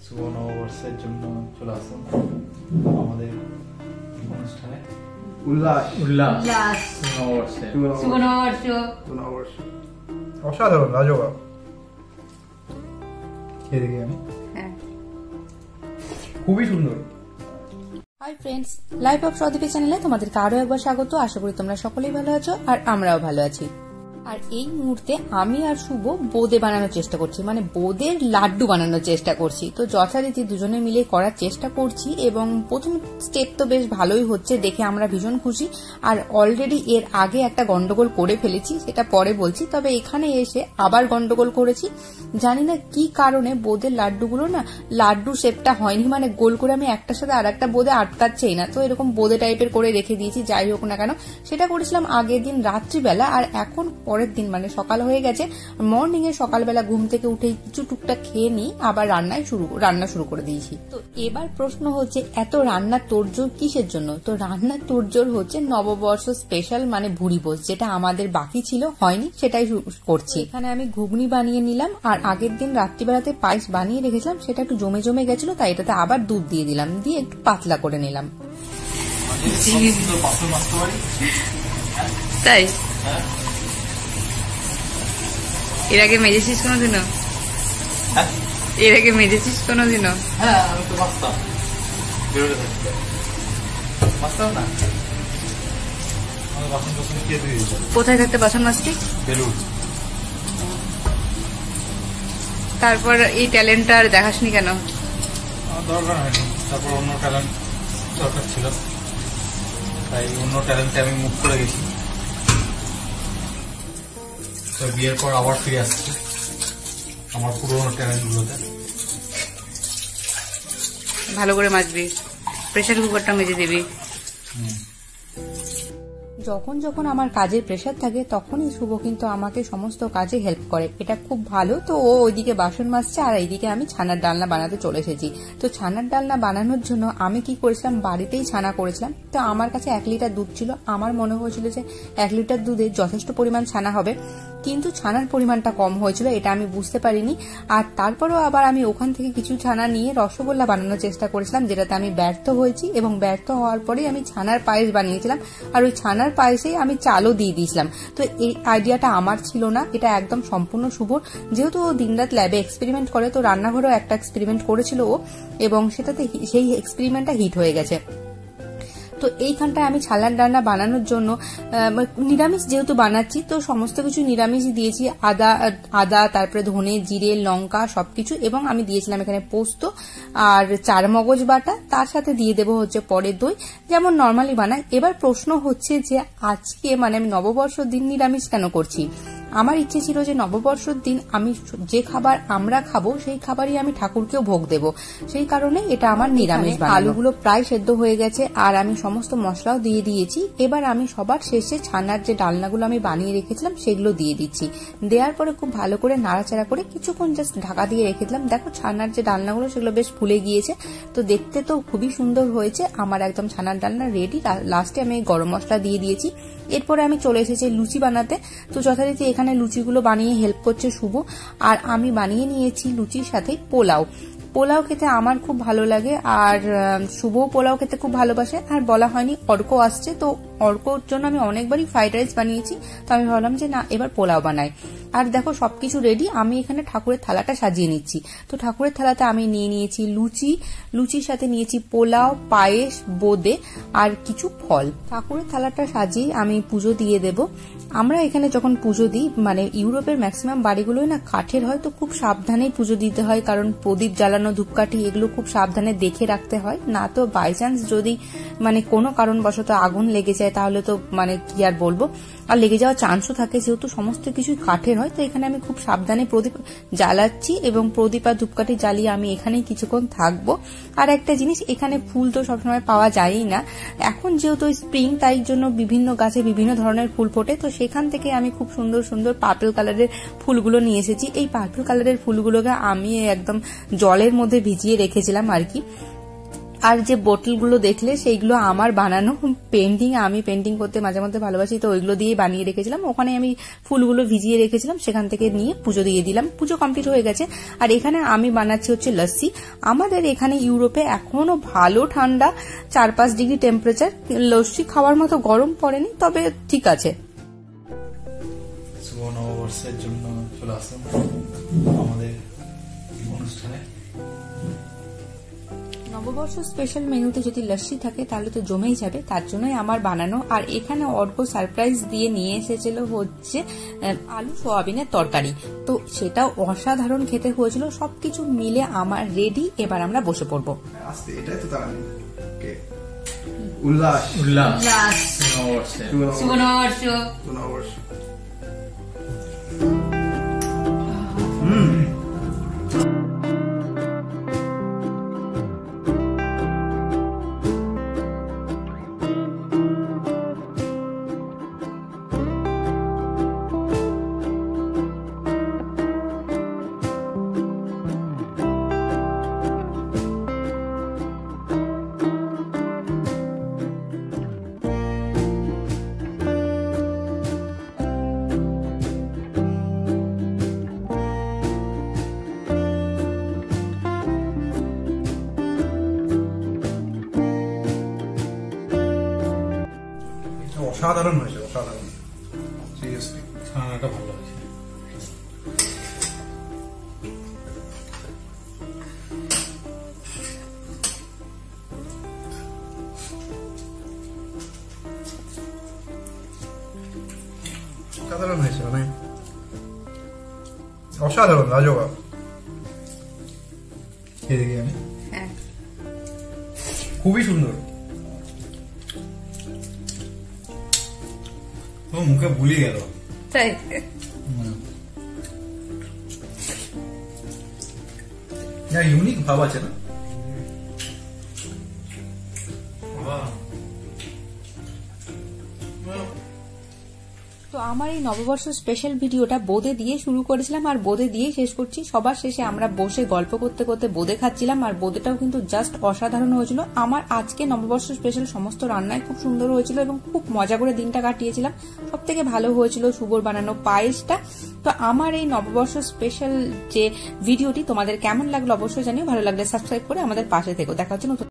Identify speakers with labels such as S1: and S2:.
S1: শুভ নববর্ষের জন্য চলে আসুন আমাদের অনুষ্ঠানে।
S2: উল্লাস
S3: উল্লাস
S1: নববর্ষে
S3: শুভ নববর্ষ।
S2: অসাধারণ, লাজবাব। খেয়ে দেখি আমি, খুবই সুন্দর।
S4: হাই ফ্রেন্ডস, লাইফ অফ সদীপী চ্যানেলে তোমাদেরকে আরো একবার স্বাগত। আশা করি তোমরা সকলেই ভালো আছো আর আমরাও ভালো আছি। আর এই মুহূর্তে আমি আর শুভ বোঁদে বানানোর চেষ্টা করছি, মানে বোঁদের লাড্ডু বানানোর চেষ্টা করছি। তো যথারীতি দুজনে মিলে করার চেষ্টা করছি এবং প্রথম স্টেপ তো বেশ ভালোই হচ্ছে, দেখে আমরা ভীষণ খুশি। আর অলরেডি এর আগে একটা গন্ডগোল করে ফেলেছি, সেটা পরে বলছি। তবে এখানে এসে আবার গন্ডগোল করেছি, জানি না কি কারণে বোঁদের লাড্ডুগুলো না লাড্ডু শেপটা হয়নি, মানে গোল করে আমি একটার সাথে আর একটা বোঁদে আটকাচ্ছেই না। তো এরকম বোঁদে টাইপের করে রেখে দিয়েছি। যাই হোক না কেন, সেটা করেছিলাম আগের দিন রাত্রিবেলা, আর এখন পরের দিন মানে সকাল হয়ে গেছে। মর্নিং এ সকালবেলা ঘুম থেকে উঠে কিছু টুকটাক খেয়ে নিই, আবার রান্না শুরু করে দিয়েছি। তো এবার প্রশ্ন হচ্ছে, এত রান্নার তোড়জোড় কিসের জন্য? তো রান্নার তোড়জোড় হচ্ছে নববর্ষ স্পেশাল, মানে ভুড়ি ভোজ, যেটা আমাদের বাকি ছিল, হয়নি, সেটাই করছি। এখানে আমি ঘুগনি বানিয়ে নিলাম, আর আগের দিন রাত্রিবেলাতে পায়েস বানিয়ে রেখেছিলাম, সেটা একটু জমে জমে গেছিল, তাই এটাতে আবার দুধ দিয়ে দিলাম, দিয়ে একটু পাতলা করে নিলাম। তাই এর আগে মেজেছিস কোনোদিনও? এর আগে মেজেছিস কোনোদিনও?
S1: হ্যাঁ, আমি তো বাঁচতাম, বেরোতে বাঁচতাম না। বাসন টাসন কে দিয়ে দিত?
S4: কোথায় থাকতে বাসন মাজতি?
S1: বেলুন।
S4: তারপর এই ট্যালেন্টটা আর দেখাসনি কেন?
S1: দরকার হয়নি, তারপর অন্য ট্যালেন্ট দরকার ছিল, তাই অন্য ট্যালেন্টে আমি মুখ করে গেছি। তো বিয়ের পর আবার ফিরে আসছি আমার পুরোনো ট্যালেন্টগুলোতে।
S4: ভালো করে মাজবি, প্রেসার কুকারটা মেজে দিবি। যখন যখন আমার কাজের প্রেসার থাকে তখনই শুভ কিন্তু আমাকে সমস্ত কাজে হেল্প করে, এটা খুব ভালো। তো ও ওইদিকে বাসন মাজছে আর এইদিকে আমি ছানার ডালনা বানাতে চলে এসেছি। তো ছানার ডালনা বানানোর জন্য আমি কি করেছিলাম, বাড়িতেই ছানা করেছিলাম। তো আমার কাছে 1 লিটার দুধ ছিল, আমার মনে হয়েছিল যে 1 লিটার দুধে যথেষ্ট পরিমাণ ছানা হবে, কিন্তু ছানার পরিমাণটা কম হয়েছিল, এটা আমি বুঝতে পারিনি। আর তারপরেও আবার আমি ওখান থেকে কিছু ছানা নিয়ে রসগোল্লা বানানোর চেষ্টা করেছিলাম, যেটাতে আমি ব্যর্থ হয়েছি। এবং ব্যর্থ হওয়ার পরেই আমি ছানার পায়েস বানিয়েছিলাম, আর ওই ছানার পায়েসেই আমি চালও দিয়ে দিয়েছিলাম। তো এই আইডিয়াটা আমার ছিল না, এটা একদম সম্পূর্ণ শুভর। যেহেতু ও দিনরাত ল্যাবে এক্সপেরিমেন্ট করে, তো রান্নাঘরেও একটা এক্সপেরিমেন্ট করেছিল ও, এবং সেটাতে সেই এক্সপেরিমেন্টটা হিট হয়ে গেছে। তো এইখানটায় আমি ছানার ডালনা বানানোর জন্য নিরামিষ যেহেতু বানাচ্ছি, তো সমস্ত কিছু নিরামিষই দিয়েছি। আদা, তারপরে ধনে, জিরে, লঙ্কা সবকিছু, এবং আমি দিয়েছিলাম এখানে পোস্ত আর চারমগজ বাটা, তার সাথে দিয়ে দেবো হচ্ছে পরে দই, যেমন নর্মালি বানাই। এবার প্রশ্ন হচ্ছে যে আজকে মানে আমি নববর্ষের দিন নিরামিষ কেন করছি? আমার ইচ্ছে ছিল যে নববর্ষের দিন আমি যে খাবার আমরা খাবো সেই খাবারই আমি ঠাকুরকেও ভোগ দেব, সেই কারণে এটা আমার নিরামিষ। আলুগুলো প্রায় সেদ্ধ হয়ে গেছে আর আমি সমস্ত মশলাও দিয়ে দিয়েছি। এবার আমি সবার শেষে ছানার যে ডালনাগুলো আমি বানিয়ে রেখেছিলাম সেগুলো দিয়ে দিচ্ছি। দেওয়ার পরে খুব ভালো করে নাড়াচাড়া করে কিছুক্ষণ জাস্ট ঢাকা দিয়ে রেখে দিলাম। দেখো ছানার যে ডালনাগুলো সেগুলো বেশ ফুলে গিয়েছে, তো দেখতে তো খুবই সুন্দর হয়েছে। আমার একদম ছানার ডালনা রেডি। লাস্টে আমি গরম মশলা দিয়ে দিয়েছি। এরপরে আমি চলে এসেছি লুচি বানাতে। তো যথারীতি এখানে লুচিগুলো বানিয়ে হেল্প করছে শুভ, আর আমি বানিয়ে নিয়েছি লুচির সাথে পোলাও। পোলাও খেতে আমার খুব ভালো লাগে, আর শুভও পোলাও খেতে খুব ভালোবাসে। আর বলা হয়নি অর্ক আসছে, তো অর্কর জন্য আমি অনেকবারই ফ্রাইড রাইস বানিয়েছি, তো আমি ভাবলাম যে না, এবার পোলাও বানাই। আর দেখো সবকিছু রেডি। আমি এখানে ঠাকুরের থালাটা সাজিয়ে নিচ্ছি। তো ঠাকুরের থালাতে আমি নিয়ে নিয়েছি লুচির সাথে নিয়েছি পোলাও, পায়েস, বোঁদে আর কিছু ফল। ঠাকুরের থালাটা সাজিয়ে আমি পুজো দিয়ে দেব। আমরা এখানে যখন পুজো দিই, মানে ইউরোপের ম্যাক্সিমাম বাড়িগুলোই না কাঠের হয়, তো খুব সাবধানেই পুজো দিতে হয়, কারণ প্রদীপ জ্বালানো, ধূপকাঠি এগুলো খুব সাবধানে দেখে রাখতে হয়, না তো বাই চান্স যদি মানে কোনো কারণবশত আগুন লেগে যায় তাহলে তো মানে কি আর বলবো, আর লেগে যাওয়ার চান্সও থাকে, যেহেতু সমস্ত কিছুই কাঠের হয়। তো এখানে আমি খুব সাবধানে প্রদীপ জ্বালাচ্ছি, এবং প্রদীপ আর ধূপকাঠি জ্বালিয়ে আমি এখানেই কিছুক্ষণ থাকবো। আর একটা জিনিস, এখানে ফুল তো সবসময় পাওয়া যায়ই না, এখন যেহেতু স্প্রিং, তাই জন্য বিভিন্ন গাছে বিভিন্ন ধরনের ফুল ফোটে। তো সেখান থেকে আমি খুব সুন্দর সুন্দর পার্পল কালারের ফুলগুলো নিয়ে এসেছি। এই পার্পল কালারের ফুলগুলোকে আমি একদম জলের মধ্যে ভিজিয়ে রেখেছিলাম আর কি। আর যে বোতলগুলো দেখলে সেইগুলো আমার বানানো পেন্টিং। আমি পেন্টিং করতে মাঝে মধ্যে ভালোবাসি, তো ওইগুলো দিয়ে বানিয়ে রেখেছিলাম। ওখানে আমি ফুলগুলো ভিজিয়ে রেখেছিলাম, সেখান থেকে নিয়ে পুজো দিয়ে দিলাম। পুজো কমপ্লিট হয়ে গেছে। আর এখানে আমি বানাচ্ছি হচ্ছে লস্যি। আমাদের এখানে ইউরোপে এখনো ভালো ঠান্ডা, 4-5 ডিগ্রি টেম্পারেচার। লস্যি খাওয়ার মতো গরম পড়েনি, তবে ঠিক আছে।
S1: শুভ নববর্ষের জন্য চলে আসলাম আমাদের অনুষ্ঠানে।
S4: নববর্ষ স্পেশাল মেনুতে যদি লস্যি থাকে তাহলে তো জমেই যাবে, তার জন্যই আমার বানানো। আর এখানে অর্ঘ্য সারপ্রাইজ দিয়ে নিয়ে এসেছিল হচ্ছে আলু সোয়াবিনের তরকারি, তো সেটা অসাধারণ খেতে হয়েছিল। সবকিছু মিলে আমার রেডি, এবার আমরা বসে পড়বো।
S2: আস্তে, এটাই তো তারা উল্লাস
S1: উল্লাস নববর্ষে।
S4: শুভ নববর্ষ।
S2: নববর্ষ। অসাধারণ হয়েছে, অসাধারণ। সিরিয়াসলি
S1: ছানাটা ভালো হয়েছে।
S2: অসাধারণ হয়েছে, মানে অসাধারণ, লাজবাব। এদিকে আমি খুবই সুন্দর।
S1: তো মুখে ভুলি গেল।
S4: তাই
S2: ইউনিক ভাব আছে না?
S4: তো আমার এই নববর্ষ স্পেশাল ভিডিওটা বোঁদে দিয়ে শুরু করেছিলাম আর বোঁদে দিয়ে শেষ করছি। সবার শেষে আমরা বসে গল্প করতে করতে বোঁদে খাচ্ছিলাম, আর বোঁদেটাও কিন্তু জাস্ট অসাধারণ হয়েছিল। আমার আজকে নববর্ষ স্পেশাল সমস্ত রান্নাই খুব সুন্দর হয়েছিল এবং খুব মজা করে দিনটা কাটিয়েছিলাম। সব থেকে ভালো হয়েছিল শুভর বানানো পায়েসটা। তো আমার এই নববর্ষ স্পেশাল যে ভিডিওটি তোমাদের কেমন লাগলো অবশ্যই জানিও। ভালো লাগলে সাবস্ক্রাইব করে আমাদের পাশে থেকো। দেখা হচ্ছে নতুন